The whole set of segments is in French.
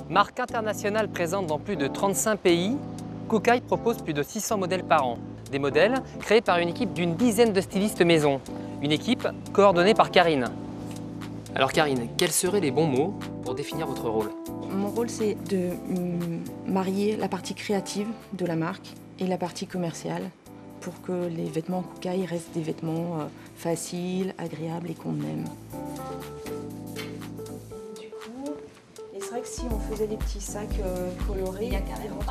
Marque internationale présente dans plus de 35 pays, Kookai propose plus de 600 modèles par an. Des modèles créés par une équipe d'une dizaine de stylistes maison. Une équipe coordonnée par Karine. Alors Karine, quels seraient les bons mots pour définir votre rôle? Mon rôle, c'est de marier la partie créative de la marque et la partie commerciale pour que les vêtements Kookai restent des vêtements faciles, agréables et qu'on aime. Du coup, c'est vrai que si on faisait des petits sacs colorés,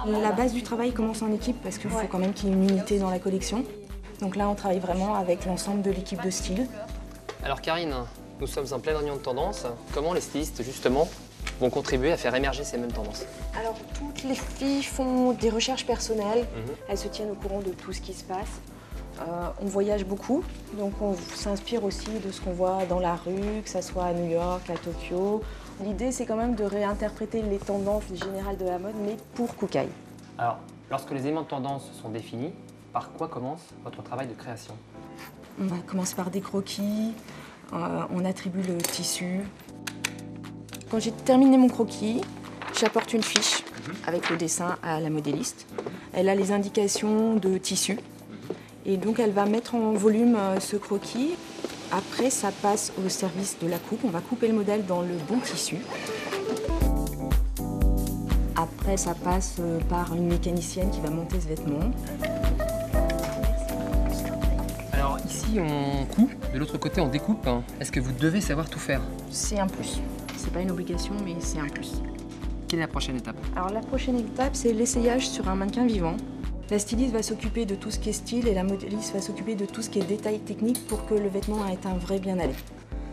la base du travail commence en équipe parce qu'il faut quand même qu'il y ait une unité dans la collection. Donc là, on travaille vraiment avec l'ensemble de l'équipe de style. Alors Karine, nous sommes en pleine réunion de tendance. Comment les stylistes, justement, vont contribuer à faire émerger ces mêmes tendances? Alors, toutes les filles font des recherches personnelles. Elles se tiennent au courant de tout ce qui se passe. On voyage beaucoup, donc on s'inspire aussi de ce qu'on voit dans la rue, que ce soit à New York, à Tokyo. L'idée, c'est quand même de réinterpréter les tendances générales de la mode, mais pour Kookai. Alors, lorsque les éléments de tendance sont définis, par quoi commence votre travail de création? On va commencer par des croquis, on attribue le tissu. Quand j'ai terminé mon croquis, j'apporte une fiche avec le dessin à la modéliste. Elle a les indications de tissu et donc elle va mettre en volume ce croquis. Après, ça passe au service de la coupe. On va couper le modèle dans le bon tissu. Après, ça passe par une mécanicienne qui va monter ce vêtement. Alors ici, on coupe, de l'autre côté, on découpe. Est-ce que vous devez savoir tout faire? C'est un plus. C'est pas une obligation, mais c'est un plus. Quelle est la prochaine étape? Alors la prochaine étape, c'est l'essayage sur un mannequin vivant. La styliste va s'occuper de tout ce qui est style et la modéliste va s'occuper de tout ce qui est détail technique pour que le vêtement ait un vrai bien-aller.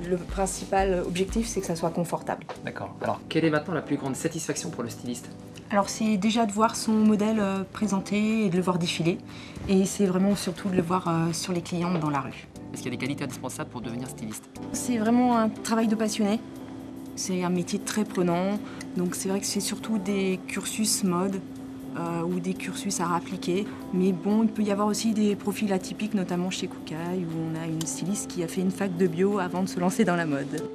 Le principal objectif, c'est que ça soit confortable. D'accord. Alors, quelle est maintenant la plus grande satisfaction pour le styliste? Alors c'est déjà de voir son modèle présenté et de le voir défiler. Et c'est vraiment surtout de le voir sur les clientes dans la rue. Est-ce qu'il y a des qualités indispensables pour devenir styliste? C'est vraiment un travail de passionné. C'est un métier très prenant. Donc c'est vrai que c'est surtout des cursus mode ou des cursus à appliquer. Mais bon, il peut y avoir aussi des profils atypiques, notamment chez Kookai, où on a une styliste qui a fait une fac de bio avant de se lancer dans la mode.